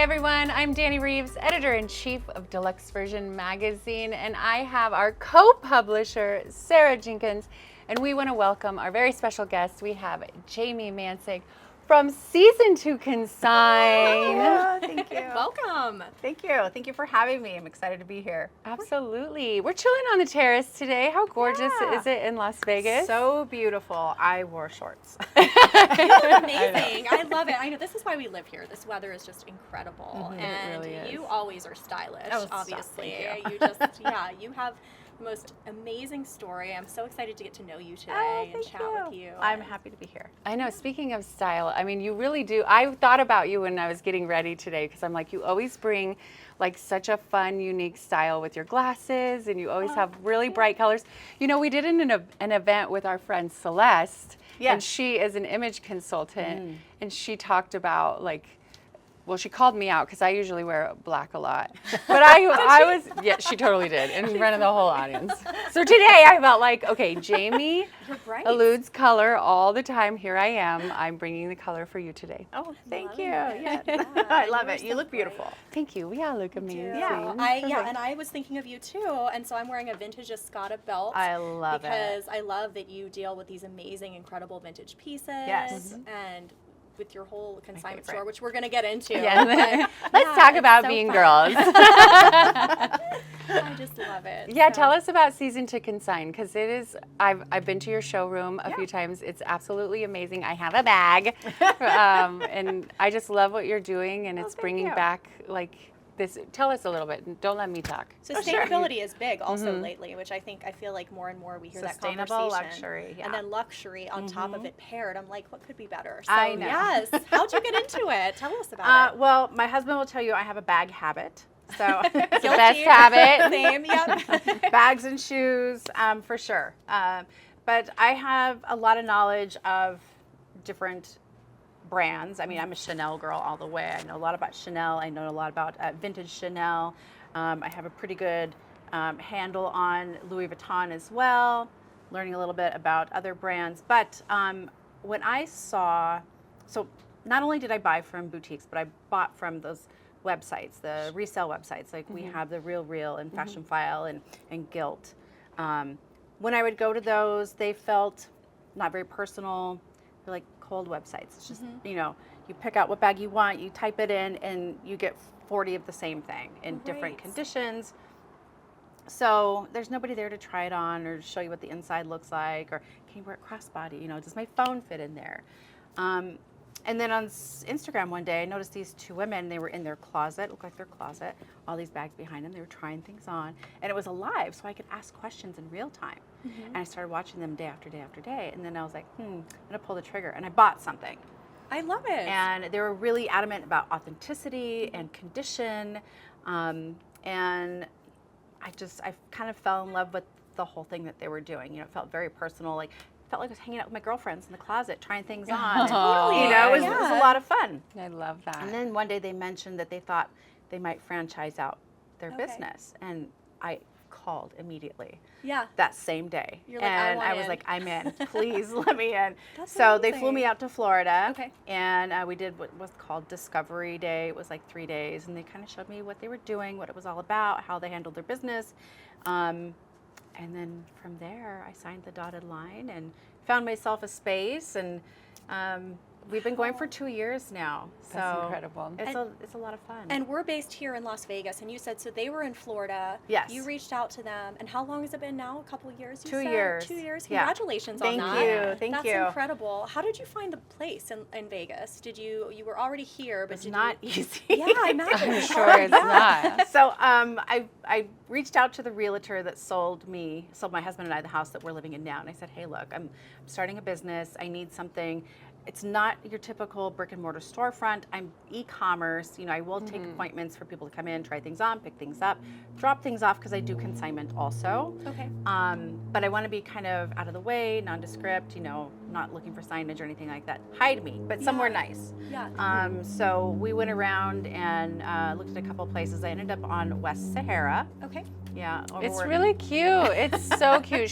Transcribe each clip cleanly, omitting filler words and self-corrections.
everyone, I'm Dani Reeves, Editor-in-Chief of DLXVRSN magazine, and I have our co-publisher, Sarah Jenkins, and we want to welcome our very special guest. We have Jamie Manzuik from Season 2 Consign. Oh, thank you. Welcome. Thank you. Thank you for having me. I'm excited to be here. Absolutely. We're chilling on the terrace today. How gorgeous is it in Las Vegas? So beautiful. I wore shorts. Amazing. I love it. I know this is why we live here. This weather is just incredible. And really is. you always are stylish, Oh, stop. obviously. Thank You just, you have the most amazing story. I'm so excited to get to know you today and chat with you. I'm happy to be here. I know, speaking of style, I mean, you really do. I thought about you when I was getting ready today because I'm like, you always bring like such a fun, unique style with your glasses, and you always have really bright colors. You know, we did an event with our friend Celeste, and she is an image consultant, and she talked about like, well, she called me out because I usually wear black a lot. But I was, yeah, she totally did in front of the whole audience. So today I felt like, okay, Jamie alludes color all the time. Here I am. I'm bringing the color for you today. Oh, thank you. Yeah. I love it. so You look bright. beautiful. Thank you. We all look amazing. Yeah, and I was thinking of you too, and so I'm wearing a vintage Escada belt. I love because I love that you deal with these amazing, incredible vintage pieces. Yes. And with your whole consignment favorite. store, which we're gonna get into. Yeah. But, Let's talk about it's so being fun. girls. I just love it. Yeah, So- tell us about Season 2 Consign, because it is, I've been to your showroom a few times. It's absolutely amazing. I have a bag, and I just love what you're doing, and it's thank bringing you. back like this. Tell us a little bit. Don't let me talk. Sustainability is big also lately, which I feel like more and more we hear that Sustainable conversation. luxury, yeah. And then luxury on top of it paired. I'm like, what could be better? So I know. yes. How'd you get into it? Tell us about it. Well, my husband will tell you I have a bag habit. So It's the best habit. Same, yep. bags and shoes, for sure. But I have a lot of knowledge of different brands. I mean, I'm a Chanel girl all the way. I know a lot about Chanel. I know a lot about vintage Chanel. I have a pretty good handle on Louis Vuitton as well, learning a little bit about other brands. But when I saw, so not only did I buy from boutiques, but I bought from those websites, the resale websites. Like we have the Real and Fashion File and Gilt. When I would go to those, they felt not very personal. They're like cold websites. It's just, you know, you pick out what bag you want, you type it in, and you get 40 of the same thing in different conditions. So there's nobody there to try it on or show you what the inside looks like, or can you wear it crossbody? You know, does my phone fit in there? And then on Instagram one day, I noticed these two women. They were in their closet, looked like their closet, all these bags behind them. They were trying things on, and it was alive, so I could ask questions in real time. And I started watching them day after day after day, and then I was like, I'm gonna pull the trigger, and I bought something. I love it. And they were really adamant about authenticity and condition, and I kind of fell in love with the whole thing that they were doing. You know, it felt very personal, like. Felt like I was hanging out with my girlfriends in the closet trying things on. Totally. You know, it was a lot of fun. I love that. And then one day they mentioned that they thought they might franchise out their business, and I called immediately. Yeah. That same day. You're like, I and want was in. like, I'm in. Please let me in. That's so they flew amazing. me out to Florida. Okay. And we did what was called Discovery Day. It was like 3 days, and they kind of showed me what they were doing, what it was all about, how they handled their business. And then from there, I signed the dotted line and found myself a space, and we've been going for 2 years now. That's so incredible. It's a lot of fun. And we're based here in Las Vegas, and you said, so they were in Florida. Yes. You reached out to them, and how long has it been now? A couple of years? You 2 said? years. 2 years. Yeah. Congratulations Thank on you. that. Thank That's you. incredible. How did you find the place in Vegas? Did you were already here, but It's did not you, easy. Yeah, I imagine. I'm sure it's not. So I reached out to the realtor that sold my husband and I the house that we're living in now, and I said, hey, look, I'm starting a business. I need something. It's not your typical brick and mortar storefront. I'm e-commerce. You know, I will take appointments for people to come in, try things on, pick things up, drop things off, because I do consignment also. Okay. But I want to be kind of out of the way, nondescript, you know, not looking for signage or anything like that. Hide me, but somewhere nice. Yeah. So we went around and looked at a couple of places. I ended up on West Sahara. Okay. Yeah, It's overworking. really cute. It's so cute.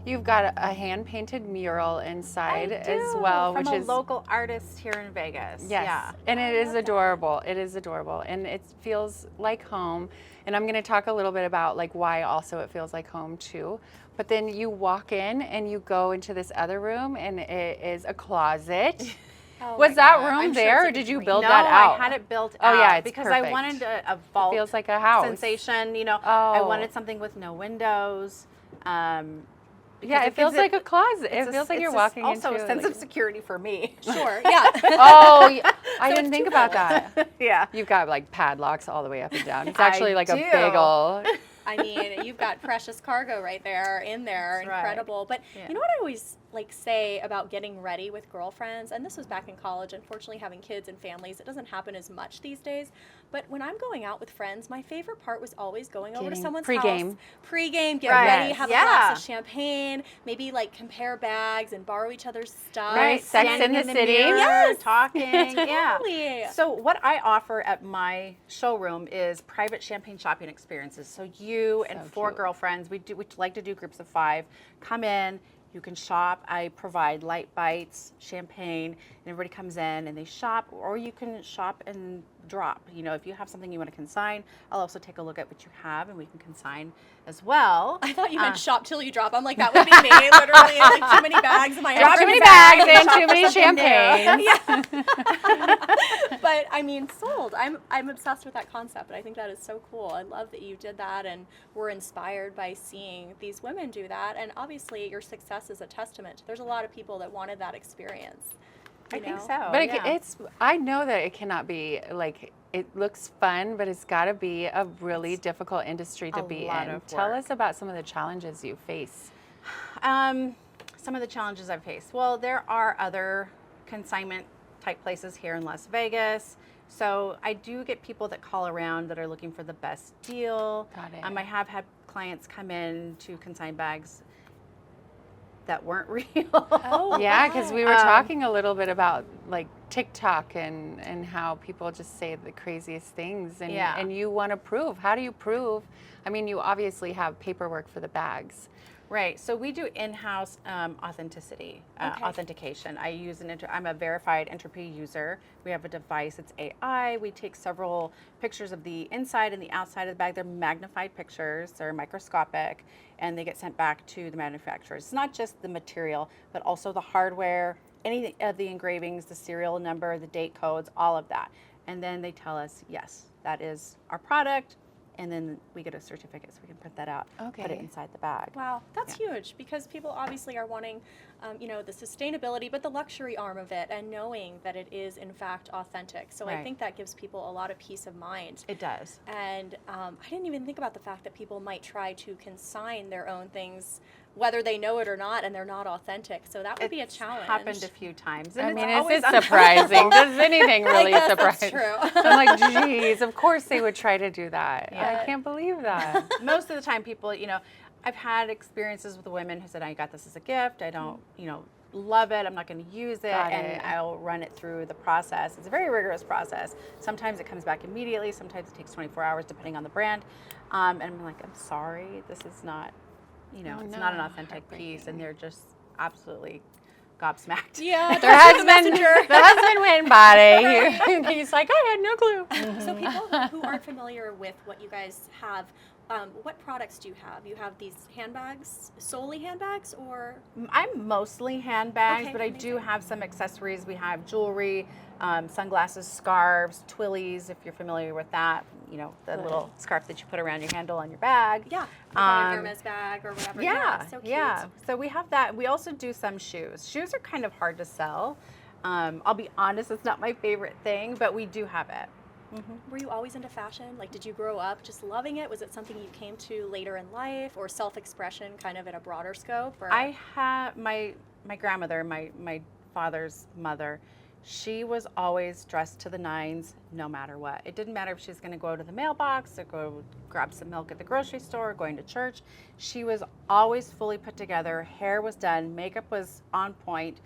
You've got a hand painted mural inside as well, from which a is local artist here in Vegas. yes, Yeah. and it I is love that. adorable. It is adorable, and it feels like home. And I'm going to talk a little bit about like why also it feels like home too. But then you walk in and you go into this other room, and it is a closet. Oh Was my that God. room I'm sure there, it's or a did you dream. build No, that out? I had it built Oh, out yeah, it's because I perfect. wanted a vault Feels like a house. sensation. You know, I Oh. wanted something with no windows. Yeah, it feels like a closet. It feels like you're walking also into a sense like, of security for me. Sure. Yeah. Oh, I So didn't it's think two about levels. that. Yeah. You've got like padlocks all the way up and down. It's I actually like a do. big ol'. I mean, you've got precious cargo right there in there. That's right. Incredible. But Yeah. you know what I always like say about getting ready with girlfriends, and this was back in college. Unfortunately, having kids and families, it doesn't happen as much these days. But when I'm going out with friends, my favorite part was always going over to Getting someone's pre-game. house. Pre-game, get Right. ready, have a Yeah. glass of champagne, maybe like compare bags and borrow each other's stuff. Right, Sex Standing in the City. mirror, Yes. talking. Yeah. Totally. So what I offer at my showroom is private champagne shopping experiences. So you and So 4 cute. girlfriends, we like to do groups of 5, come in, you can shop. I provide light bites, champagne, and everybody comes in and they shop, or you can shop and drop. You know, if you have something you want to consign, I'll also take a look at what you have and we can consign as well. I thought you meant shop till you drop. I'm like, that would be me, literally. Like too many bags in my Drop house. Too many bags bags and shop too for many something new. champagnes. But I mean, sold. I'm obsessed with that concept, and I think that is so cool. I love that you did that and were inspired by seeing these women do that. And obviously, your success is a testament. There's a lot of people that wanted that experience. I you think know? so. But yeah. it's, I know that it cannot be like, it looks fun, but it's got to be a really difficult industry to a be lot in. of Tell work. us about some of the challenges you face. Some of the challenges I've faced. Well, there are other consignment type places here in Las Vegas. So I do get people that call around that are looking for the best deal. Got it. I have had clients come in to consign bags that weren't real. Oh, Yeah, because we were Um, talking a little bit about like TikTok and how people just say the craziest things, and Yeah. and you want to prove. How do you prove? I mean, you obviously have paperwork for the bags. Right. So we do in-house authenticity, Okay. authentication. I use I'm a verified Entropy user. We have a device. It's AI. We take several pictures of the inside and the outside of the bag. They're magnified pictures. They're microscopic, and they get sent back to the manufacturers. It's not just the material, but also the hardware, any of the engravings, the serial number, the date codes, all of that. And then they tell us, yes, that is our product. And then we get a certificate so we can print that out, put Okay. it inside the bag. Wow, that's huge because people obviously are wanting, the sustainability, but the luxury arm of it, and knowing that it is in fact authentic. So I Right. think that gives people a lot of peace of mind. It does. And I didn't even think about the fact that people might try to consign their own things, whether they know it or not, and they're not authentic. So that would be a It's challenge. happened a few times. And I it's mean, always is it surprising? Does anything I really guess surprise? that's true. I'm like, geez, of course they would try to do that. Yeah. I can't believe that. Most of the time people, I've had experiences with women who said, I got this as a gift. I don't, love it. I'm not going to use it. Got And it. I'll run it through the process. It's a very rigorous process. Sometimes it comes back immediately. Sometimes it takes 24 hours depending on the brand. And I'm like, I'm sorry. This is not, it's not an no, authentic piece. And they're just absolutely gobsmacked. Yeah, Their husband went bought it. He's like, I had no clue. So people who aren't familiar with what you guys have, what products do you have? You have these handbags, solely handbags, or? I'm mostly handbags, Okay, but I do amazing. have some accessories. We have jewelry, sunglasses, scarves, twillies, if you're familiar with that. The little scarf that you put around your handle on your bag. Yeah, like on a Um, Hermes bag or whatever. Yeah, so cute. yeah. So we have that. We also do some shoes. Shoes are kind of hard to sell. I'll be honest, it's not my favorite thing, but we do have it. Were you always into fashion? Like, did you grow up just loving it? Was it something you came to later in life, or self-expression kind of in a broader scope? Or? I have my grandmother, my father's mother. She was always dressed to the nines, no matter what. It didn't matter if she was going to go to the mailbox or go grab some milk at the grocery store, or going to church. She was always fully put together. Hair was done, makeup was on point,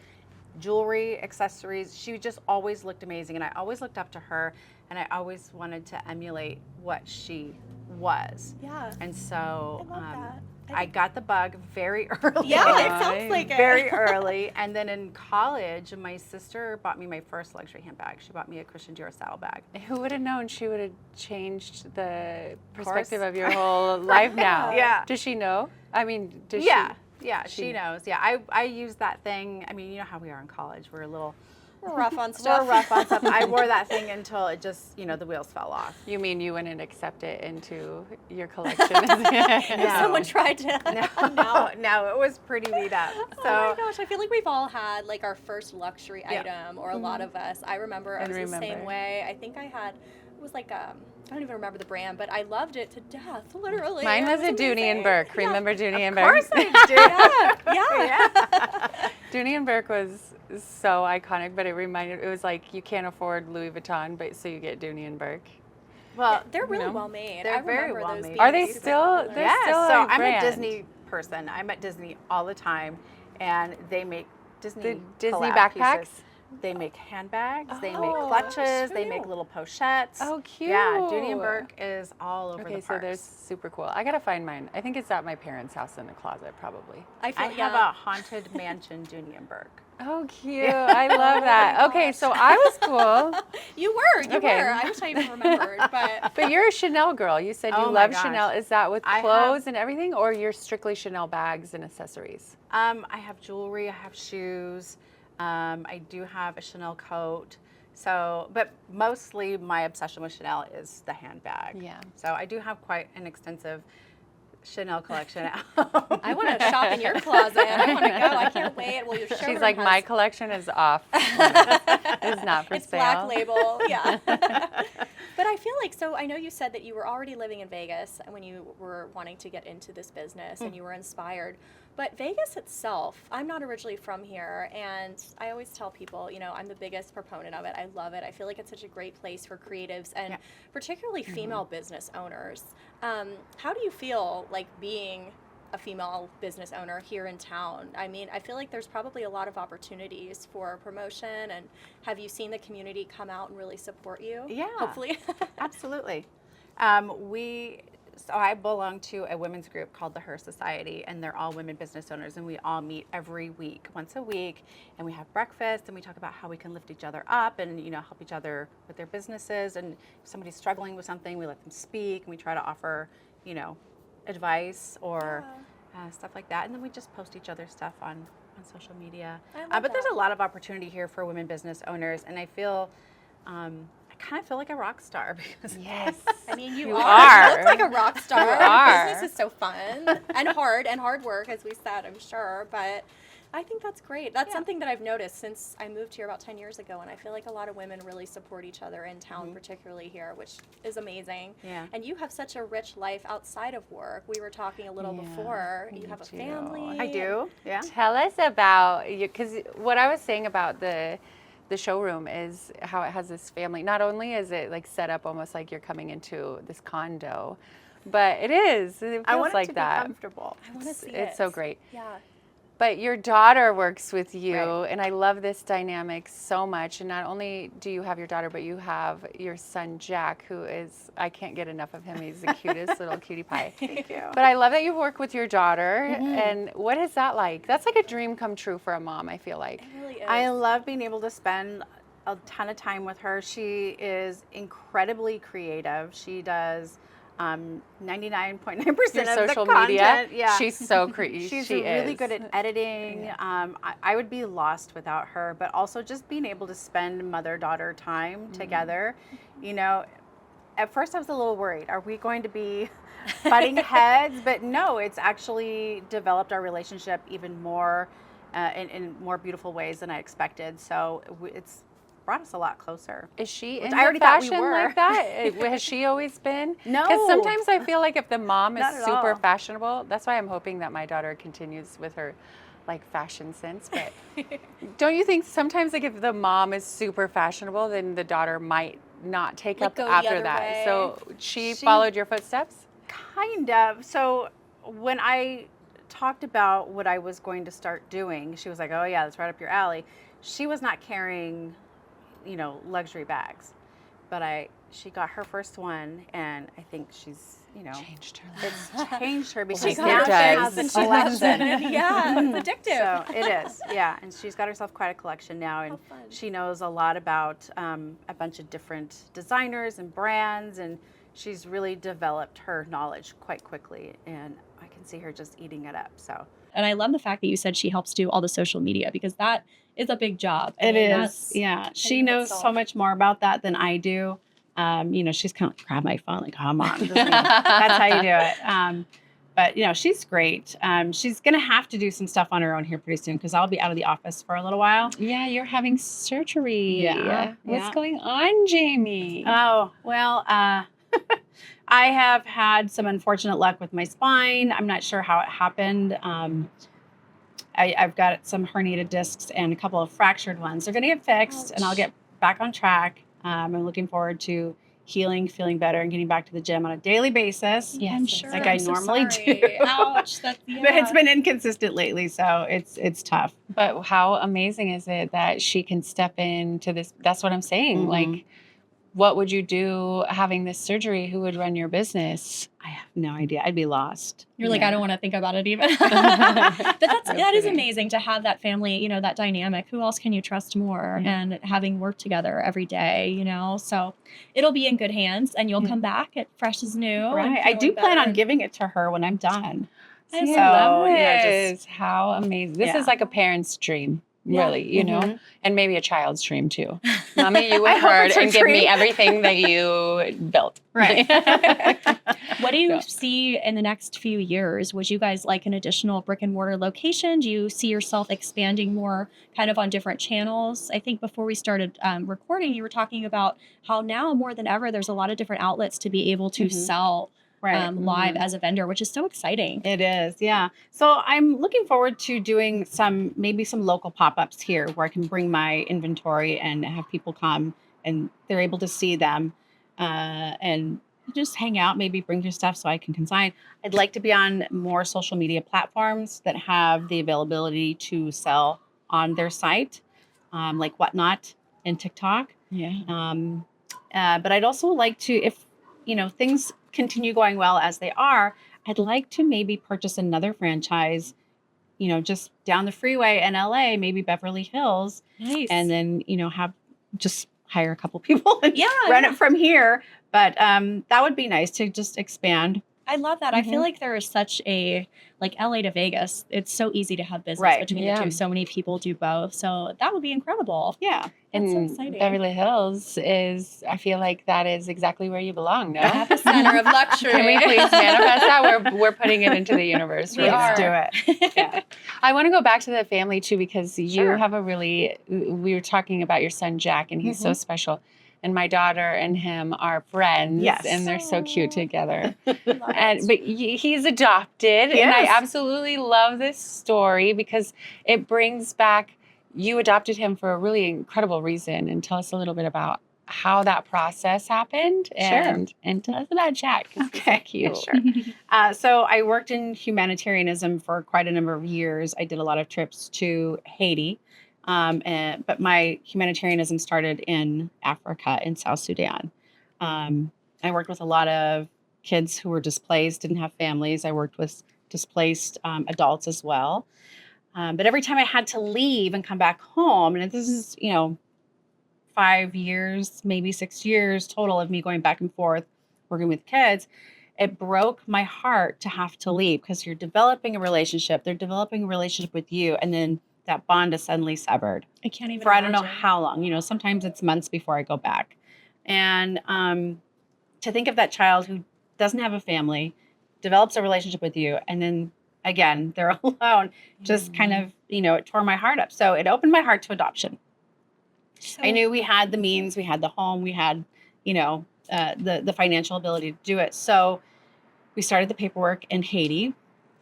jewelry, accessories. She just always looked amazing, and I always looked up to her, and I always wanted to emulate what she was. Yeah. And so I love that. I got the bug very early. Yeah, it sounds like it. Very early. And then in college, my sister bought me my first luxury handbag. She bought me a Christian Dior saddlebag. Who would have known she would have changed the perspective of your whole life now? Yeah. Does she know? I mean, does she? Yeah, she knows. Yeah, I use that thing. I mean, you know how we are in college. We're a little We're rough on stuff. We're rough on stuff. I wore that thing until it just, the wheels fell off. You mean you wouldn't accept it into your collection? If someone tried to. No, it was pretty beat up. So, oh my gosh, I feel like we've all had like our first luxury item, or a lot of us. I remember I was the same way. I think I had, it was like I don't even remember the brand, but I loved it to death, literally. Mine was a Dooney and Burke. Remember Dooney and Burke? Of course I do. Yeah. Dooney and Burke was so iconic, but it was like you can't afford Louis Vuitton, but so you get Dooney and Burke. Well, they're really well made. They're I very remember well those made. being Are they super still? popular. They're still so a I'm brand. a Disney person. I'm at Disney all the time, and they make Disney The Disney collab backpacks. pieces. They make handbags. They make Oh, clutches. They make cute. little pochettes. Oh, cute. Yeah, Dooney and Burke is all over Okay, the so parks. they're super cool. I gotta find mine. I think it's at my parents' house in the closet, probably. I feel I have a haunted mansion, Dooney and Burke. Oh, cute. I love that. Okay, so I was cool. You were. Okay. I wish I even remembered, but. But you're a Chanel girl. You said you Oh my love gosh. Chanel. Is that with I clothes and everything, or you're strictly Chanel bags and accessories? I have jewelry. I have shoes. I do have a Chanel coat. So, but mostly my obsession with Chanel is the handbag. Yeah. So I do have quite an extensive Chanel collection at home. I want to shop in your closet. I want to go. I can't wait. Well, your showroom She's like, has, my collection is off. It's not for it's sale. black label. Yeah. But I feel like, so I know you said that you were already living in Vegas when you were wanting to get into this business and you were inspired. But Vegas itself, I'm not originally from here, and I always tell people, I'm the biggest proponent of it. I love it. I feel like it's such a great place for creatives and particularly female business owners. How do you feel like being a female business owner here in town? I mean, I feel like there's probably a lot of opportunities for promotion, and have you seen the community come out and really support you? Yeah. Hopefully. Absolutely. So I belong to a women's group called the Her Society, and they're all women business owners, and we all meet every week, once a week, and we have breakfast, and we talk about how we can lift each other up and, help each other with their businesses. And if somebody's struggling with something, we let them speak, and we try to offer, advice or stuff like that. And then we just post each other's stuff on social media. But there's a lot of opportunity here for women business owners, and I feel, I kind of feel like a rock star because Yes. I mean, you You are. are. You look like a rock star. You are. Business is so fun and hard work, as we said, I'm sure. But I think that's great. That's something that I've noticed since I moved here about 10 years ago, and I feel like a lot of women really support each other in town, particularly here, which is amazing. Yeah. And you have such a rich life outside of work. We were talking a little before. You have a do. family. I do. Yeah. Tell us about you, because what I was saying about the showroom is how it has this family. Not only is it like set up almost like you're coming into this condo, but it is. It feels I want like it to that. be comfortable. I want to see it. It's so great. Yeah. But your daughter works with you, Right. and I love this dynamic so much. And not only do you have your daughter, but you have your son Jack, who is, I can't get enough of him. He's the cutest little cutie pie. Thank you. But I love that you work with your daughter. And what is that like? That's like a dream come true for a mom, I feel like. It really is. I love being able to spend a ton of time with her. She is incredibly creative. She does 99.9% Your of social the content. media. Yeah. She's so creative. She's she really is. good at editing. I would be lost without her, but also just being able to spend mother-daughter time together. At first I was a little worried. Are we going to be butting heads? But no, it's actually developed our relationship even more in more beautiful ways than I expected. So it's brought us a lot closer. Is she Which in I already thought we fashion were. like that? Has she always been? No. Because sometimes I feel like if the mom is Not at super all. fashionable, that's why I'm hoping that my daughter continues with her like fashion sense. But don't you think sometimes like if the mom is super fashionable, then the daughter might not take Like up go the after other that? way. So she followed your footsteps? Kind of. So when I talked about what I was going to start doing, she was like, oh yeah, that's right up your alley. She was not carrying, luxury bags, but she got her first one, and I think she's, Changed her life. it's changed her because She now got she her has a and she loves collection. it. Yeah, it's addictive. So it is, yeah. And she's got herself quite a collection now, and How fun. she knows a lot about a bunch of different designers and brands, and she's really developed her knowledge quite quickly, and I can see her just eating it up. So And I love the fact that you said she helps do all the social media, because that is a big job. I It mean, is, that's- yeah. She in knows itself. so much more about that than I do. She's kind of like, grab my phone, like, come on. That's how you do it. But she's great. She's going to have to do some stuff on her own here pretty soon because I'll be out of the office for a little while. Yeah, you're having surgery. Yeah, What's yeah. going on, Jamie? Oh, well, I have had some unfortunate luck with my spine. I'm not sure how it happened. I've got some herniated discs and a couple of fractured ones. They're going to get fixed, and I'll get back on track. I'm looking forward to healing, feeling better, and getting back to the gym on a daily basis. Yes, I'm sure. Like I I'm so normally sorry. do. Ouch. That's, yeah. But it's been inconsistent lately, so it's tough. But how amazing is it that she can step into this? That's what I'm saying. Mhm. Like, what would you do having this surgery? Who would run your business? I have no idea. I'd be lost. You're like, Yeah. I don't want to think about it even. But that is kidding. amazing to have that family, that dynamic. Who else can you trust more? Yeah. And having worked together every day, So it'll be in good hands, and you'll Yeah. come back at fresh as new. and Right. I do feeling plan on better. giving it to her when I'm done. I So, love just- this. How amazing. This Yeah. is like a parent's dream, Yeah. really, you know? Mhm. And maybe a child's dream too. Mommy, you I work hope hard it's her and give me dream. everything that you built. Right. What do you Yeah. see in the next few years? Would you guys like an additional brick and mortar location? Do you see yourself expanding more kind of on different channels? I think before we started recording, you were talking about how now more than ever, there's a lot of different outlets to be able to Mhm. sell Right. live Mhm. as a vendor, which is so exciting. It is, yeah. So I'm looking forward to doing maybe some local pop-ups here where I can bring my inventory and have people come and they're able to see them and just hang out, maybe bring your stuff so I can consign. I'd like to be on more social media platforms that have the availability to sell on their site, like Whatnot and TikTok. Yeah. But I'd also like to, if things continue going well as they are, I'd like to maybe purchase another franchise, just down the freeway in LA, maybe Beverly Hills, Nice. and then have just hire a couple people and Yeah, run yeah. it from here. But that would be nice to just expand. I love that. I feel Mhm. like there is such a, like LA to Vegas, it's so easy to have business Right. between Yeah. the two. So many people do both. So that would be incredible. Yeah. That's so And exciting. Beverly Hills I feel like that is exactly where you belong, no? Epicenter of luxury. Can we please manifest that? We're putting it into the universe. We right are. now. Let's do it. Yeah. I want to go back to the family too, because you Sure. have we were talking about your son, Jack, and he's so special. And my daughter and him are friends, Yes. and they're so cute together. Love it. But he's adopted, and I Yes. absolutely love this story because it brings back. You adopted him for a really incredible reason, and tell us a little bit about how that process happened, and tell us about Jack. 'Cause he's so Okay, cute. sure. So I worked in humanitarianism for quite a number of years. I did a lot of trips to Haiti, but my humanitarianism started in Africa, in South Sudan. I worked with a lot of kids who were displaced, didn't have families. I worked with displaced adults as well. But every time I had to leave and come back home, and this is, 5 years, maybe 6 years total of me going back and forth working with kids, it broke my heart to have to leave because you're developing a relationship. They're developing a relationship with you. And then that bond is suddenly severed I can't even for I don't know imagine. how long. Sometimes it's months before I go back. And to think of that child who doesn't have a family, develops a relationship with you, and then again, they're alone, just kind of, it tore my heart up. So it opened my heart to adoption. So- I knew we had the means, we had the home, we had, the financial ability to do it. So we started the paperwork in Haiti,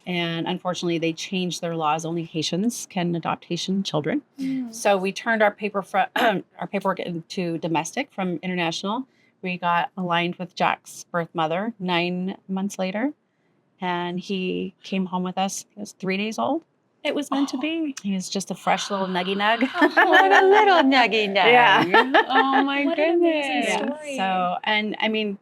and unfortunately, they changed their laws. Only Haitians can adopt Haitian children. So we turned our paperwork into domestic from international. We got aligned with Jack's birth mother 9 months later, and he came home with us. He was 3 days old, It was meant to be. He's just a fresh little nuggy nug. What a little nuggy nug. Yeah. Oh my What an amazing goodness. Yeah. story. So, and I mean,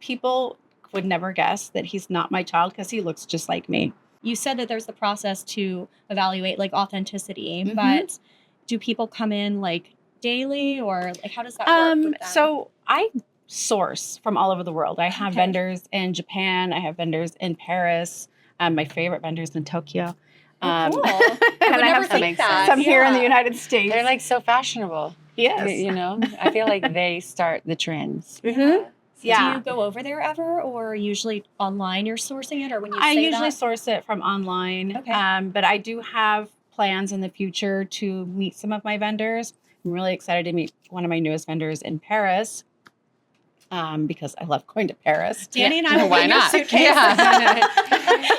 people would never guess that he's not my child because he looks just like me. You said that there's the process to evaluate like authenticity, Mhm. but do people come in like daily or like how does that work with them? So I source from all over the world. I have Okay. vendors in Japan. I have vendors in Paris. My favorite vendors in Tokyo. Oh, cool. and I would I never have think makes that. some here in the Yeah. United States. They're like so fashionable. yes. You know, I feel like they start the trends. Mhm. Yeah. Yeah. Do you go over there ever, or usually online you're sourcing it, or when you I say usually that? source it from online. Okay. But I do have plans in the future to meet some of my vendors. I'm really excited to meet one of my newest vendors in Paris. Because I love going to Paris. Dani and I will Why bring your not? suitcase. Yeah.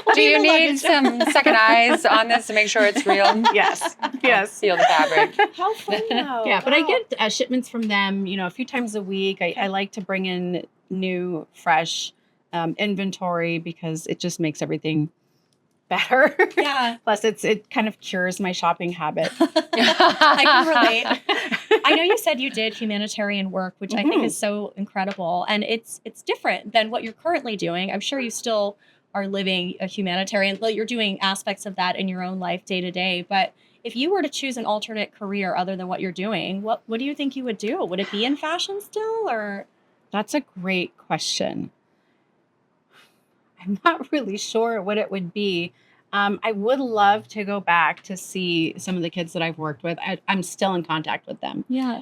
We'll Do be you the need luggage. some second eyes on this to make sure it's real? Yes. Yes. Feel the fabric. How fun though. Yeah, but I Wow. get shipments from them, a few times a week. I like to bring in new, fresh inventory because it just makes everything better. Yeah. Plus, it kind of cures my shopping habit. I can relate. I know you said you did humanitarian work, which I think Mhm. is so incredible, and it's different than what you're currently doing. I'm sure you still are living a humanitarian, like you're doing aspects of that in your own life day to day. But if you were to choose an alternate career other than what you're doing, what do you think you would do? Would it be in fashion still, or? That's a great question. I'm not really sure what it would be. I would love to go back to see some of the kids that I've worked with. I'm still in contact with them Yeah.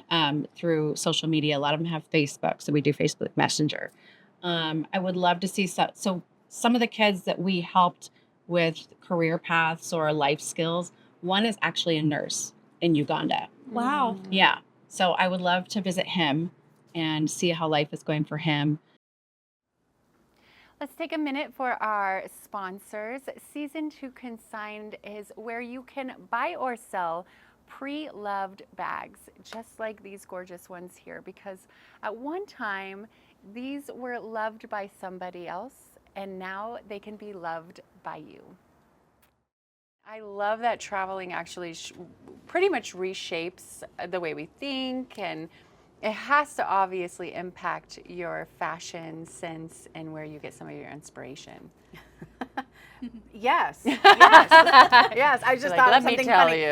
through social media. A lot of them have Facebook, so we do Facebook Messenger. I would love to see so some of the kids that we helped with career paths or life skills. One is actually a nurse in Uganda. Wow. Yeah, so I would love to visit him and see how life is going for him. Let's take a minute for our sponsors. Season 2 Consigned is where you can buy or sell pre-loved bags, just like these gorgeous ones here, because at one time, these were loved by somebody else, and now they can be loved by you. I love that traveling actually pretty much reshapes the way we think, and it has to obviously impact your fashion sense and where you get some of your inspiration. Yes. Yes. I just You're like, thought let of me something tell funny.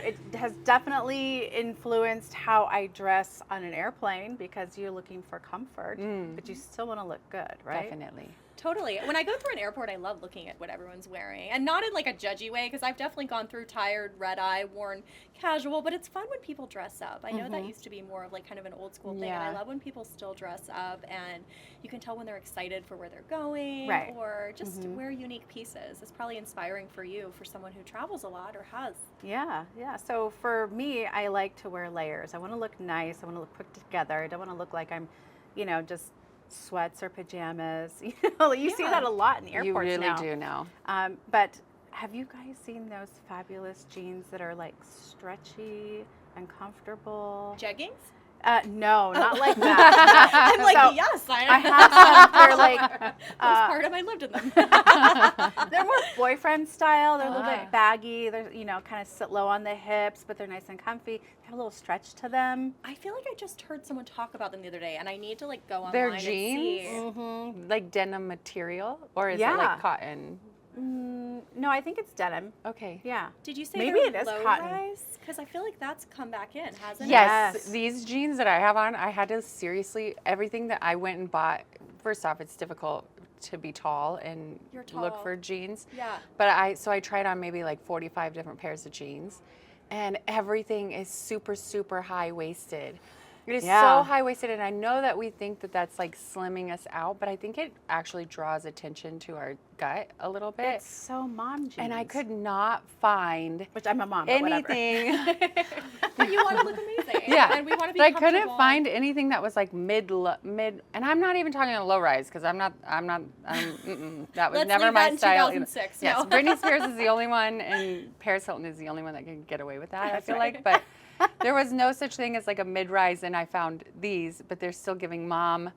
you. It has definitely influenced how I dress on an airplane because you're looking for comfort, but you still want to look good, right? Definitely. Totally. When I go through an airport, I love looking at what everyone's wearing, and not in like a judgy way, because I've definitely gone through tired, red eye, worn casual, but it's fun when people dress up. I know that used to be more of like kind of an old school thing, and I Yeah. love when people still dress up, and you can tell when they're excited for where they're going, Right. or just wear unique pieces. It's probably inspiring for you, for someone who travels a lot or has. Yeah. So for me, I like to wear layers. I want to look nice. I want to look put together. I don't want to look like I'm, just sweats or pajamas. You see Yeah. that a lot in airports You really now. do now. But have you guys seen those fabulous jeans that are like stretchy and comfortable? Jeggings? No, not like that. I'm like, So, yes, I have some. They're like postpartum. I lived in them. they're more boyfriend style. They're a little Ah. bit baggy. They're kind of sit low on the hips, but they're nice and comfy. They have a little stretch to them. I feel like I just heard someone talk about them the other day, and I need to like go online They're and jeans? see. Mm-hmm. Like denim material, or is it Yeah. like cotton? No, I think it's denim. Okay. Yeah. Did you say Maybe they're it is low cotton. rise? Because I feel like that's come back in, hasn't Yes, Yes. these jeans that I have on, I had to seriously, everything that I went and bought, first off, it's difficult to be tall and You're look tall. for jeans. it? Yeah. But I tried on maybe like 45 different pairs of jeans, and everything is super, super high-waisted. It is Yeah. so high-waisted, and I know that we think that that's like slimming us out, but I think it actually draws attention to our gut a little bit. It's so mom jeans. And I could not find Which I'm a mom, but whatever. anything. But you want to look amazing. Yeah, And we want to be but I couldn't comfortable. find anything that was like mid, and I'm not even talking a low rise because that was Let's never leave my that in style. 2006. Yes, No. Britney Spears is the only one, and Paris Hilton is the only one that can get away with that. That's I feel right. like, but there was no such thing as like a mid rise, and I found these, but they're still giving mom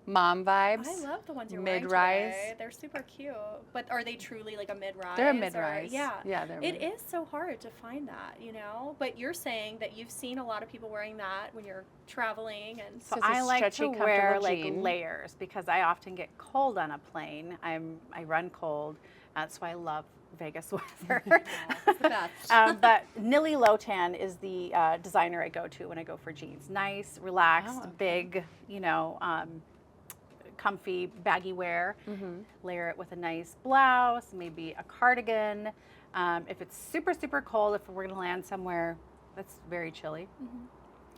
mom vibes. I love the ones you're wearing Mid-rise. today. They're super cute. But are they truly like a mid-rise? They're a or- mid-rise. Yeah. Yeah, they're It mid. is so hard to find that, you know? But you're saying that you've seen a lot of people wearing that when you're traveling and So It's a I like stretchy, to wear comfortable like jean. layers because I often get cold on a plane. I run cold. That's why I love Vegas weather. it's the best. But Nilly Lotan is the designer I go to when I go for jeans. Nice, relaxed, Oh, okay. big, you know, comfy, baggy wear. Mm-hmm. Layer it with a nice blouse, maybe a cardigan. If it's super, super cold, if we're gonna land somewhere that's very chilly,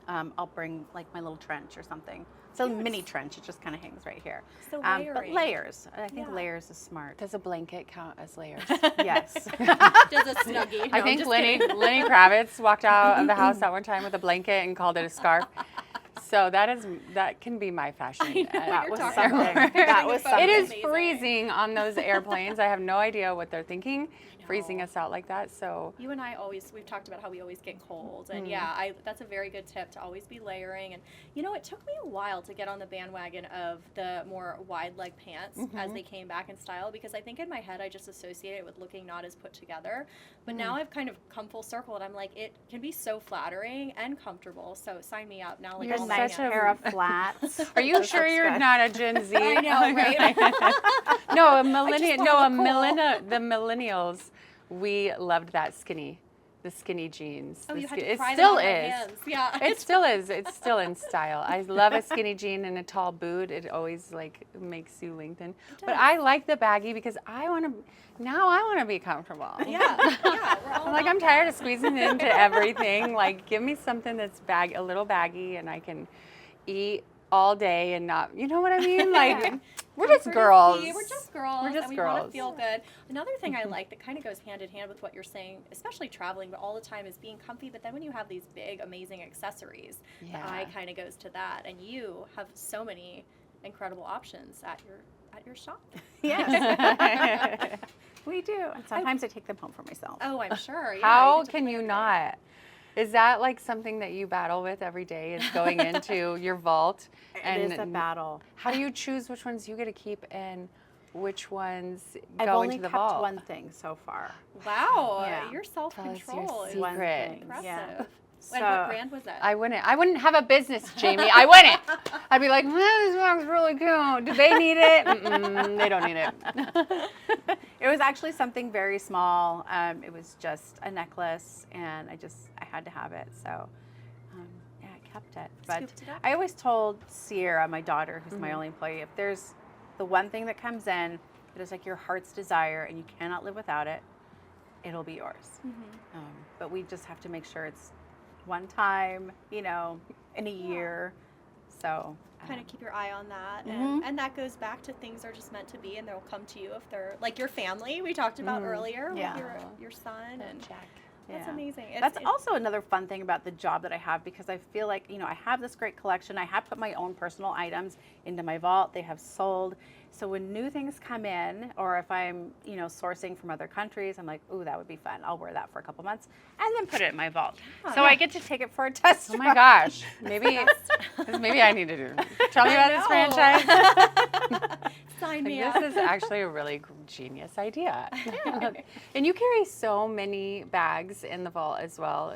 I'll bring like my little trench or something. It's a mini trench. It just kind of hangs right here. So But layering. layers. I think Yeah. layers is smart. Does a blanket count as layers? Yes. Does a snuggie. I No, think I'm just Lenny kidding. Kravitz walked out of the house that one time with a blanket and called it a scarf. So that can be my fashion. I know what That you're was talking something. about. That was It something. It is Amazing. freezing on those airplanes. I have no idea what they're thinking, freezing know. us out like that. So You and I we've talked about how we always get cold. And Mm. yeah, that's a very good tip to always be layering. And you know, it took me a while to get on the bandwagon of the more wide leg pants as they came back in style, because I think in my head I just associate it with looking not as put together. But now I've kind of come full circle and I'm like, it can be so flattering and comfortable. So sign me up now. Like You're all A my nice such a- pair of flats. are you This sure looks you're good. not a Gen Z? I know, right? No, a millennial. just No, wanna look cool. the millennials. We loved the skinny jeans. Oh, The you had ski- to it pry still them on my is. hands. Yeah. It still is. It's still in style. I love a skinny jean and a tall boot. It always like makes you lengthen. But does. I like the baggy because I want to be comfortable. yeah. Yeah. We're all I'm like, about I'm tired of squeezing into everything. Like, give me something that's a little baggy, and I can eat all day and not, you know what I mean? Like, we're just girls. We're just girls. We're just and we want to girls. feel good. Another thing I like that kind of goes hand in hand with what you're saying, especially traveling, but all the time, is being comfy. But then when you have these big, amazing accessories, the eye kind of goes to that. And you have so many incredible options at your shop. Yes. We do. And sometimes I take them home for myself. Oh, I'm sure. Yeah, How get to can play you with it. not? Is that like something that you battle with every day? Is going into your vault? It is a battle. How do you choose which ones you get to keep and which ones I've go only into the kept vault? one thing so far. Wow, Yeah. your Tell us your self-control is One secret. thing. impressive. Yeah. And what brand was that? I wouldn't have a business, Jamie. I wouldn't. I'd be like, this bag's really cute. Do they need it? Mm-mm, they don't need it. It was actually something very small. It was just a necklace, and I had to have it. So, yeah, I kept it. But Scooped it up. I always told Sierra, my daughter, who's my only employee, if there's the one thing that comes in that is like your heart's desire and you cannot live without it, it'll be yours. But we just have to make sure it's one time, in a year. So Kind of keep your eye on that, Mhm. and that goes back to things are just meant to be, and they'll come to you if they're like your family we talked about earlier Yeah. with your son, and Jack. that's Yeah. amazing. That's also another fun thing about the job that I have, because I feel like, I have this great collection. I have put my own personal items into my vault. They have sold. So when new things come in, or if I'm, sourcing from other countries, I'm like, ooh, that would be fun. I'll wear that for a couple months and then put it in my vault. So I get to take it for a test. Oh my gosh. Maybe I need to tell me about this franchise. Sign me This up. is actually a really genius idea. And you carry so many bags in the vault as well.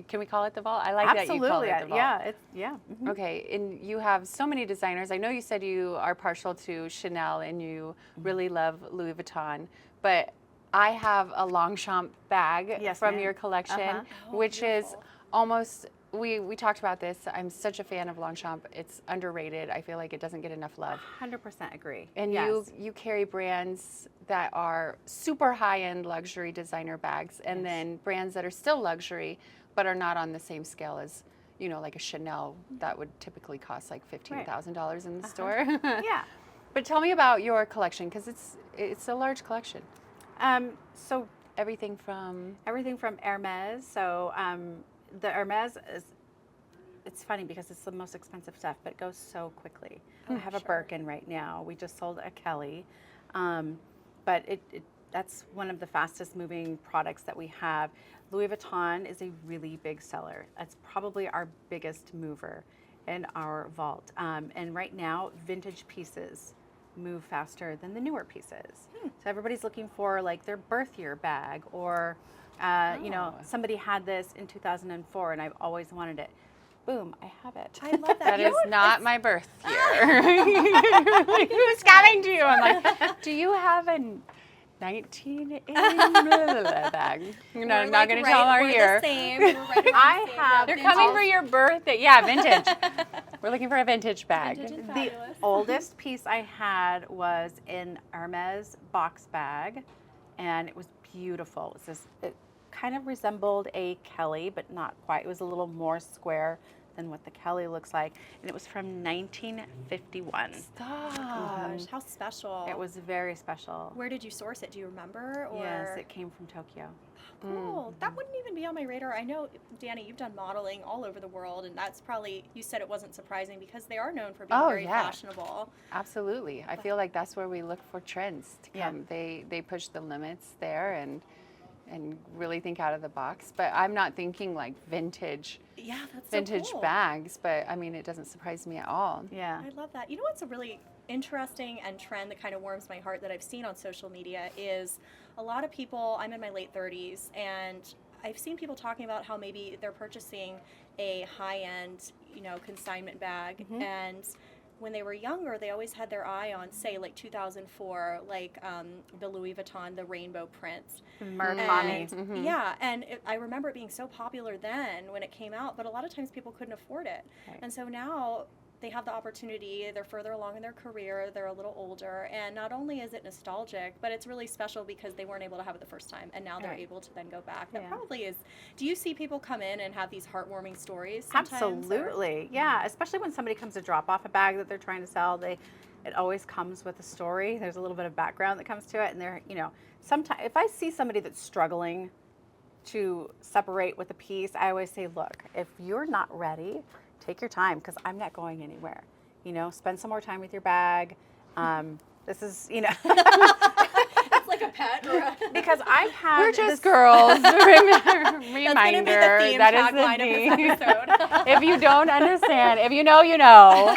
Can we call it the vault? I like that you call Absolutely. it the vault. Yeah. Okay, and you have so many designers. I know you said you are partial to Chanel and you really love Louis Vuitton, but I have a Longchamp bag Yes, from ma'am. your collection, Uh-huh. Oh, which is beautiful. almost. We talked about this. I'm such a fan of Longchamp. It's underrated. I feel like it doesn't get enough love. 100% agree. And yes. you carry brands that are super high-end luxury designer bags, and then brands that are still luxury, but are not on the same scale as, like a Chanel that would typically cost like $15,000 in the store. Yeah. But tell me about your collection, because it's a large collection. So Everything from everything from Hermes. So the Hermes it's funny because it's the most expensive stuff, but it goes so quickly. I have a Birkin right now. We just sold a Kelly. But that's one of the fastest moving products that we have. Louis Vuitton is a really big seller. That's probably our biggest mover. in our vault. And right now, vintage pieces move faster than the newer pieces. So everybody's looking for like their birth year bag, or you know, somebody had this in 2004 and I've always wanted it. Boom, I have it. I love that. That You know is what? not my birth year. Who's coming to you? I'm like, do you have a 1980 bag? You're We're not like going to tell our we're year. The same. We're right around the I same. have- They're Vintage. coming for your birthday. Yeah, vintage. We're looking for a vintage bag. Vintage and The fabulous. oldest piece I had was in Hermes box bag, and it was beautiful. It kind of resembled a Kelly, but not quite. It was a little more square than what the Kelly looks like, and it was from 1951. Gosh, how special. It was very special. Where did you source it? Do you remember? Or Yes, it came from Tokyo. cool. That wouldn't even be on my radar. I know, Dani, you've done modeling all over the world, and that's probably, you said it wasn't surprising because they are known for being Oh, very yeah. fashionable. Absolutely. I feel like that's where we look for trends to Yeah. come. They push the limits there and really think out of the box. But I'm not thinking like vintage Yeah, that's vintage so cool. bags, but I mean it doesn't surprise me at all. Yeah. I love that. You know what's a really interesting and trend that kind of warms my heart that I've seen on social media is a lot of people, I'm in my late 30s, and I've seen people talking about how maybe they're purchasing a high-end, you know, consignment bag, and when they were younger, they always had their eye on, say, like 2004, like the Louis Vuitton, the rainbow prints. Murakami. And, yeah, and I remember it being so popular then when it came out, but a lot of times people couldn't afford it. Right. And so now they have the opportunity, they're further along in their career, they're a little older, and not only is it nostalgic, but it's really special because they weren't able to have it the first time, and now they're Right. able to then go back. That Yeah. probably is, do you see people come in and have these heartwarming stories sometimes? or- Absolutely. Yeah, especially when somebody comes to drop off a bag that they're trying to sell, it always comes with a story. There's a little bit of background that comes to it, and they're, you know, sometimes if I see somebody that's struggling to separate with a piece, I always say, look, if you're not ready, take your time, because I'm not going anywhere. You know, spend some more time with your bag. This is, you know, It's like a pet or a... because I've had We're just this- girls. Reminder. That's gonna be the theme That is tagline the of theme. this episode. If you don't understand, if you know, you know.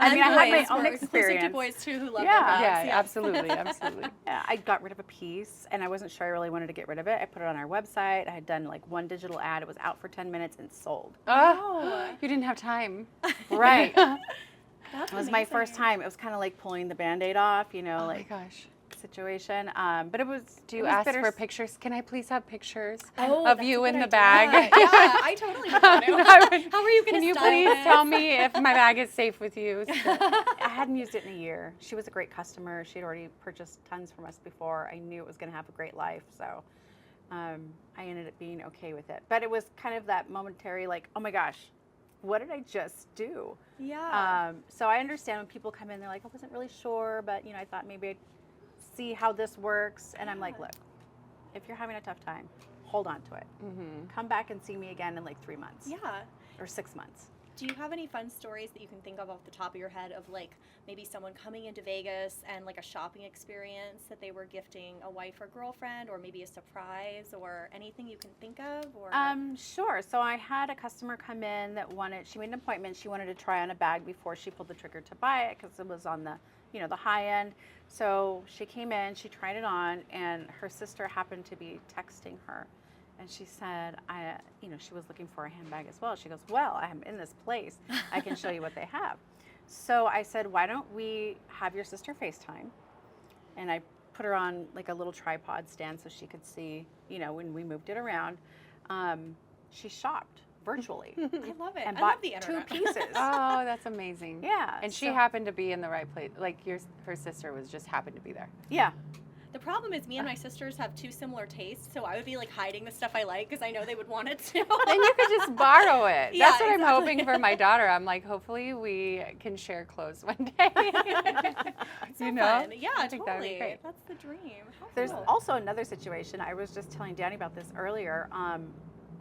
I mean, I had my boys, own we're exclusive to experience. boys too who love Yeah. their bags. Yeah, absolutely, absolutely. Yeah, I got rid of a piece, and I wasn't sure I really wanted to get rid of it. I put it on our website. I had done like one digital ad. It was out for 10 minutes and sold. Oh, you didn't have time. Right. That's It was my first amazing. time. It was kind of like pulling the Band-Aid off, you know, Oh like my gosh. situation. But it was. Do you it was ask for bitters- pictures? Can I please have pictures Oh, of that's you a in good the idea. bag? Yeah, I totally would want to. How are you going Can to you style please this? tell me if my bag is safe with you? So- I hadn't used it in a year. She was a great customer. She'd already purchased tons from us before. I knew it was going to have a great life, so I ended up being okay with it. But it was kind of that momentary, like, oh my gosh, what did I just do? Yeah. So I understand when people come in, they're like, I wasn't really sure, but you know, I thought maybe I'd see how this works. And I'm like, look, if you're having a tough time, hold on to it. Come back and see me again in like 3 months Yeah. or 6 months. Do you have any fun stories that you can think of off the top of your head of like maybe someone coming into Vegas and like a shopping experience that they were gifting a wife or girlfriend, or maybe a surprise, or anything you can think of? Or Sure. So I had a customer come in that she made an appointment. She wanted to try on a bag before she pulled the trigger to buy it because it was on the, you know, the high end. So she came in, she tried it on, and her sister happened to be texting her. And she said, she was looking for a handbag as well. She goes, well, I'm in this place. I can show you what they have. So I said, why don't we have your sister FaceTime? And I put her on like a little tripod stand so she could see, you know, when we moved it around. She shopped virtually I love it. and I bought love the 2 internet. pieces. Oh, that's amazing. Yeah. And she so- happened to be in the right place. Like her sister was just happened to be there. Yeah. The problem is me and my sisters have 2 similar tastes, so I would be like hiding the stuff I like because I know they would want it too. Then you could just borrow it. Yeah, That's what I'm exactly. hoping for my daughter. I'm like, hopefully we can share clothes one day. So you know? fun. Yeah, I think that would be totally. great. That's the dream. How There's cool. also another situation. I was just telling Dani about this earlier.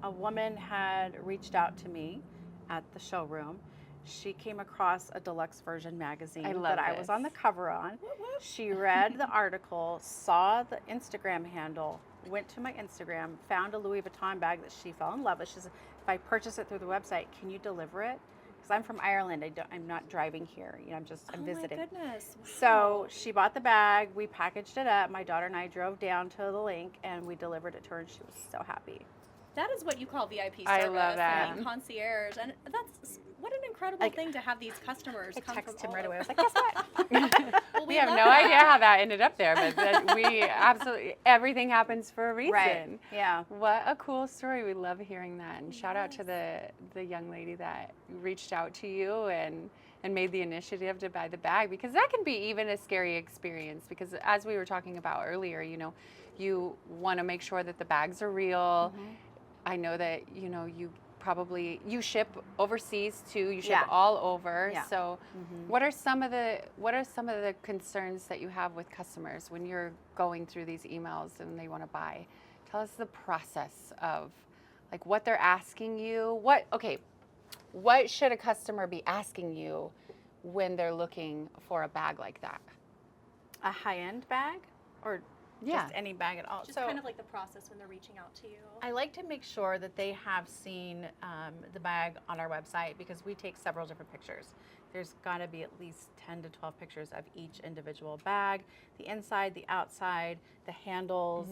A woman had reached out to me at the showroom. She came across a Deluxe version magazine I love that I was this. on the cover on. She read the article, saw the Instagram handle, went to my Instagram, found a Louis Vuitton bag that she fell in love with. She said, if I purchase it through the website, can you deliver it? because I'm from Ireland. I'm not driving here. You know, I'm visiting. Oh my goodness. So Wow. she bought the bag. We packaged it up. My daughter and I drove down to the link and we delivered it to her, and she was so happy. That is what you call VIP service. I love that. And concierge, and that's what an incredible thing to have these customers I come texted from him right all away. I was over. like, guess what? Well, We have love no that. idea how that ended up there, but that we absolutely, everything happens for a reason. Right. Yeah. What a cool story. We love hearing that. And shout out to the young lady that reached out to you and made the initiative to buy the bag, because that can be even a scary experience, because as we were talking about earlier, you know, you want to make sure that the bags are real. I know that, you know, you ship overseas too. You ship Yeah. all over. Yeah. So what are some of the concerns that you have with customers when you're going through these emails and they want to buy? Tell us the process of like what they're asking you. What should a customer be asking you when they're looking for a bag like that? A high-end bag or just any bag at all? Just kind of like the process when they're reaching out to you. I like to make sure that they have seen the bag on our website, because we take several different pictures. There's got to be at least 10 to 12 pictures of each individual bag, the inside, the outside, the handles,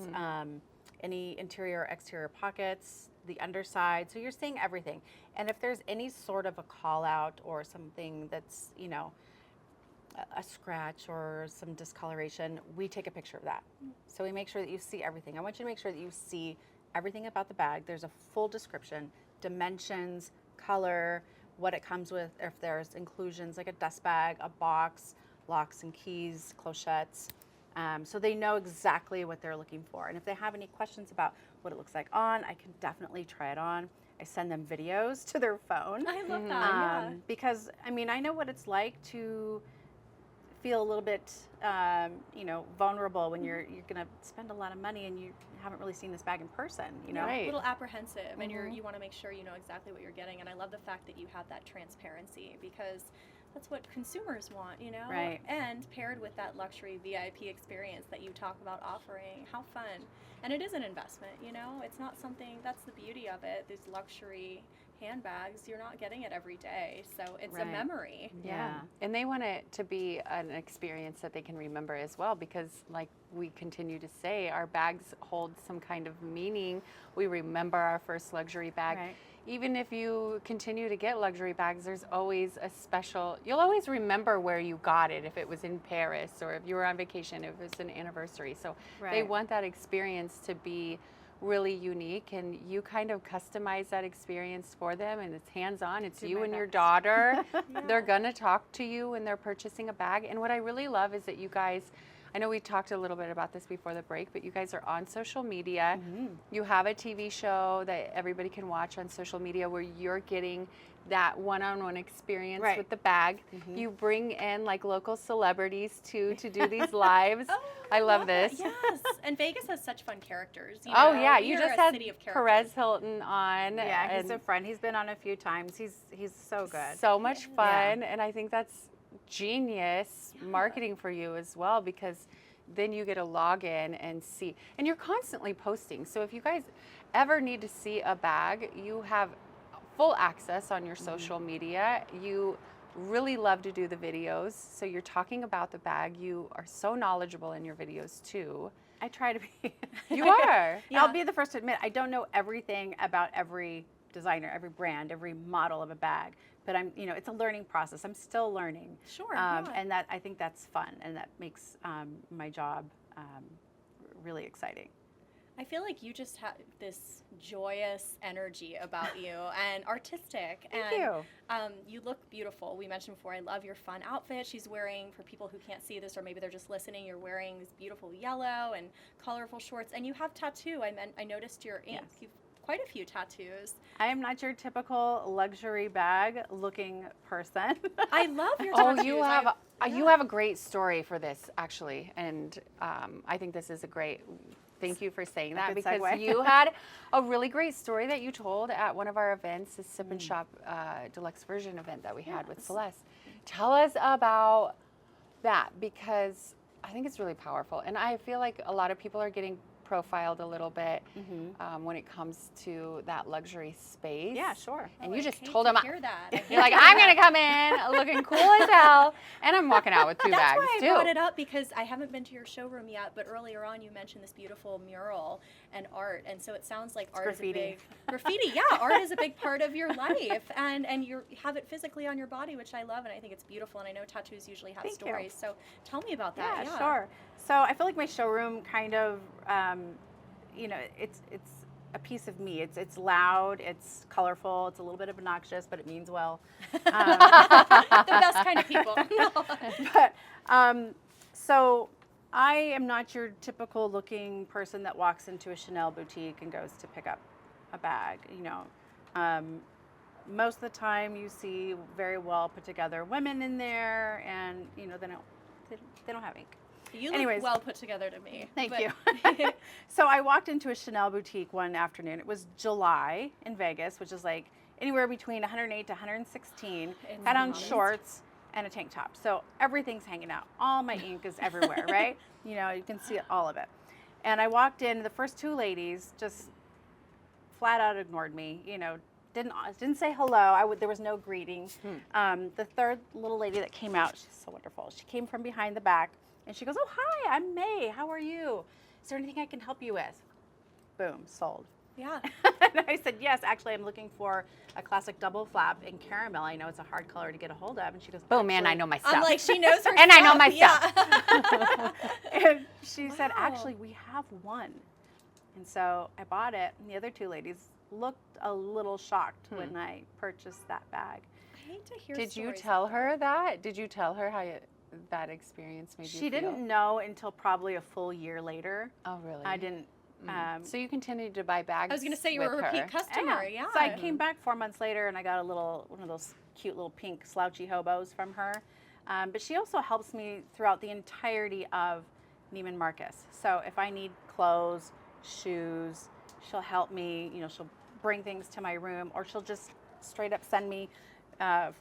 any interior or exterior pockets, the underside. So you're seeing everything. And if there's any sort of a call out or something that's, you know, a scratch or some discoloration, we take a picture of that. So we make sure that you see everything. I want you to make sure that you see everything about the bag. There's a full description, dimensions, color, what it comes with, if there's inclusions like a dust bag, a box, locks and keys, clochettes. So they know exactly what they're looking for. And if they have any questions about what it looks like on, I can definitely try it on. I send them videos to their phone. I love that. Because, I mean, I know what it's like to feel a little bit, you know, vulnerable when you're going to spend a lot of money and you haven't really seen this bag in person, you know? Right. A little apprehensive, and you want to make sure you know exactly what you're getting. And I love the fact that you have that transparency, because that's what consumers want, you know? Right. And paired with that luxury VIP experience that you talk about offering, how fun. And it is an investment, you know? It's not something, that's the beauty of it, these luxury handbags, you're not getting it every day. So it's a Right. memory. Yeah. And they want it to be an experience that they can remember as well, because like we continue to say, our bags hold some kind of meaning. We remember our first luxury bag. Right. Even if you continue to get luxury bags, there's always a special, you'll always remember where you got it, if it was in Paris or if you were on vacation, if it was an anniversary. So they Right. want that experience to be really unique, and you kind of customize that experience for them, and it's hands-on. It's Do you my and your best. daughter. They're gonna talk to you when they're purchasing a bag. And what I really love is that you guys, I know we talked a little bit about this before the break, but you guys are on social media. You have a TV show that everybody can watch on social media where you're getting that one-on-one experience Right. with the bag. You bring in like local celebrities too to do these lives. I love this. Yes, and Vegas has such fun characters. You Oh know? yeah, We you are just a had city of characters. Perez Hilton on. Yeah, he's and a friend. He's been on a few times. He's so good. so much fun, and I think that's genius marketing for you as well, because then you get to log in and see, and you're constantly posting. So if you guys ever need to see a bag, you have full access on your social media. You really love to do the videos, so you're talking about the bag. You are so knowledgeable in your videos too. I try to be. You are. I'll be the first to admit, I don't know everything about every designer, every brand, every model of a bag, but I'm, you know, it's a learning process. I'm still learning. Sure. And that, I think that's fun, and that makes my job really exciting. I feel like you just have this joyous energy about you and artistic. Thank and you. You look beautiful. We mentioned before, I love your fun outfit. She's wearing, for people who can't see this or maybe they're just listening, you're wearing this beautiful yellow and colorful shorts. And you have tattoo. I noticed your ink. Yes. You've quite a few tattoos. I am not your typical luxury bag looking person. I love your Oh, tattoos. you have a great story for this actually, and I think this is a great. Thank you for saying that, good because segue. you had a really great story that you told at one of our events, the Sip and Shop Deluxe version event that we had with Celeste. Tell us about that, because I think it's really powerful, and I feel like a lot of people are getting profiled a little bit Mm-hmm. when it comes to that luxury space. Yeah, sure. And Oh, you I just hate told to them, hear that. you're like, I'm going to come in looking cool as hell, and I'm walking out with 2 That's bags, why I too. brought it up, because I haven't been to your showroom yet, but earlier on you mentioned this beautiful mural and art, and so it sounds like art graffiti. is a big graffiti. Yeah, art is a big part of your life, and you have it physically on your body, which I love, and I think it's beautiful. And I know tattoos usually have Thank you. stories, so tell me about that. Yeah, sure. So I feel like my showroom kind of, it's a piece of me. It's loud, it's colorful, it's a little bit obnoxious, but it means well. The best kind of people. But so I am not your typical looking person that walks into a Chanel boutique and goes to pick up a bag. Most of the time you see very well put together women in there, and they don't have ink. You look Anyways. well put together to me. Thank but- you. So I walked into a Chanel boutique one afternoon. It was July in Vegas, which is like anywhere between 108 to 116. It's Had on nice. shorts and a tank top. So everything's hanging out. All my ink is everywhere, right? You can see all of it. And I walked in, the first 2 ladies just flat out ignored me, didn't say hello. There was no greeting. The third little lady that came out, she's so wonderful. She came from behind the back, and she goes, "Oh, hi, I'm May. How are you? Is there anything I can help you with?" Boom, sold. Yeah. And I said, "Yes, actually, I'm looking for a classic double flap in caramel. I know it's a hard color to get a hold of." And she goes, Boom, man, I "Actually-" know my stuff. I'm like, she knows her And I know stuff. my Yeah. And she said, Wow. "Actually, we have one." And so I bought it, and the other 2 ladies looked a little shocked when I purchased that bag. I hate to hear Did you stories tell like her that? Did you tell her how that experience made you She feel? didn't know until probably a full year later. Oh, really? I didn't. So you continued to buy bags. I was going to say you were a with repeat her. customer. Yeah. So I came back 4 months later, and I got one of those cute little pink slouchy hobos from her. But she also helps me throughout the entirety of Neiman Marcus. So if I need clothes, shoes, she'll help me. She'll bring things to my room, or she'll just straight up send me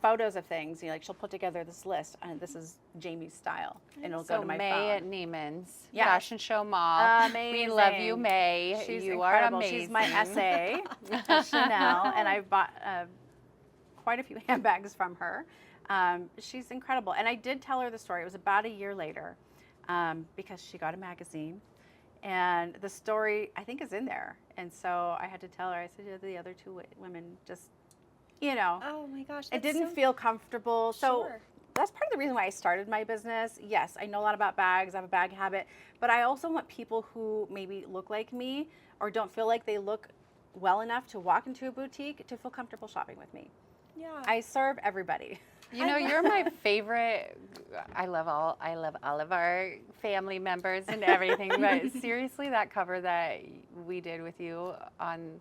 photos of things. She'll put together this list, and this is Jamie's style, and it'll go So to my May phone. at Neiman's Yeah. Fashion Show Mall. We love you, Amazing. May. She's you are incredible. amazing. She's my essay at Chanel, and I've bought quite a few handbags from her. She's incredible. And I did tell her the story. It was about a year later because she got a magazine. And the story, I think, is in there. And so I had to tell her, I said, the other 2 women just, Oh my gosh. it that's didn't so- feel comfortable. So Sure. that's part of the reason why I started my business. Yes, I know a lot about bags. I have a bag habit. But I also want people who maybe look like me or don't feel like they look well enough to walk into a boutique to feel comfortable shopping with me. Yeah. I serve everybody. You're my favorite. I love all of our family members and everything. But seriously, that cover that we did with you on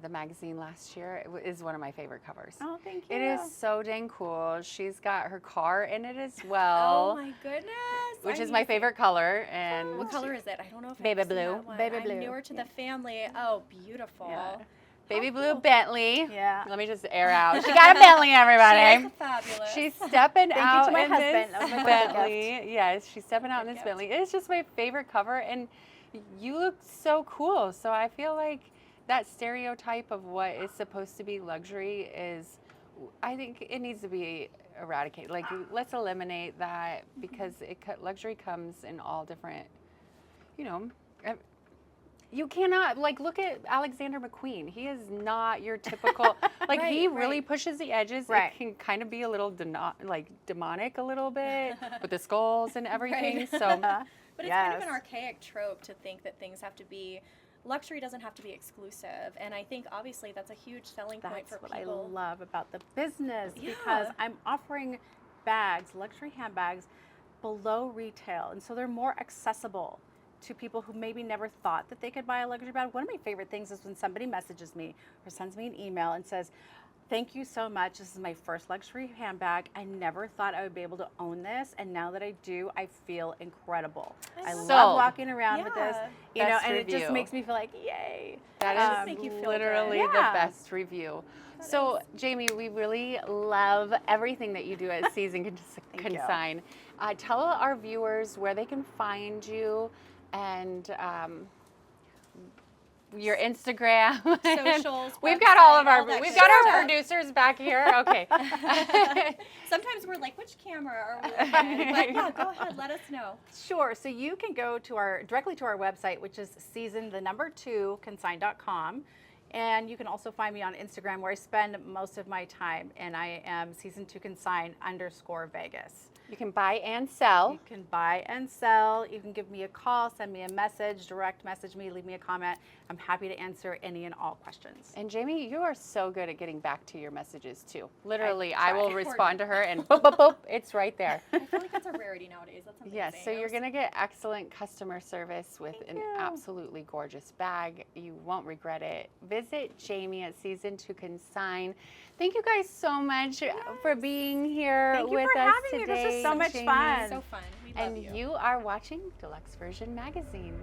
the magazine last year is one of my favorite covers. Oh, thank you. It is so dang cool. She's got her car in it as Oh well, my goodness. which I is need my to see- favorite color. And What color is it? I don't know if Baby I've seen blue. that one. Baby I'm blue. newer to Yeah. the family. Oh, beautiful. Yeah. baby How blue cool. Bentley. Yeah. Let me just air out. She got a Bentley, She everybody. is fabulous. She's stepping Thank you out to my in husband. That was this my birthday Bentley. Yes, she's stepping out in Good this gift. Bentley. It's just my favorite cover, and you look so cool. So I feel like that stereotype of what is supposed to be luxury is, I think it needs to be eradicated. Like, let's eliminate that, because luxury comes in all different, you cannot, like, look at Alexander McQueen. He is not your typical, like, he Right, really right. pushes the edges. Right. It can kind of be a little demonic a little bit with the skulls and everything. Right. So But it's kind of an Yes. archaic trope to think that things have to be, luxury doesn't have to be exclusive. And I think obviously that's a huge selling point That's for what people. I love about the business, because Yeah. I'm offering bags, luxury handbags, below retail. And so they're more accessible to people who maybe never thought that they could buy a luxury bag. One of my favorite things is when somebody messages me or sends me an email and says, "Thank you so much. This is my first luxury handbag. I never thought I would be able to own this. And now that I do, I feel incredible. I love love it. walking around with this, Yeah. Best and it just review. makes me feel like, yay." that does is make you feel literally good. the Yeah. best review. So, Jamie, we really love everything that you do at Season you. Consign. Tell our viewers where they can find you and your Instagram. Socials, We've got all of website, our all that we've good got our stuff. producers back here. Okay. Sometimes we're like, which camera are we looking at? But yeah, go ahead, let us know. Sure. So you can go to directly to our website, which is season2consign.com. And you can also find me on Instagram, where I spend most of my time, and I am season2consign_Vegas. You can buy and sell. You can buy and sell. You can give me a call, send me a message, direct message me, leave me a comment. I'm happy to answer any and all questions. And Jamie, you are so good at getting back to your messages too. Literally, I I will try. respond to her and boop, boop, boop, it's right there. I feel like that's a rarity nowadays. That's amazing. Yes, so you're going to get excellent customer service with Thank an you. absolutely gorgeous bag. You won't regret it. Visit Jamie at Season2Consign. Thank you guys so much for being here Thank you with for us having me. today. This was so much Jamie. fun. So fun. We love And you are watching Deluxe Version Magazine.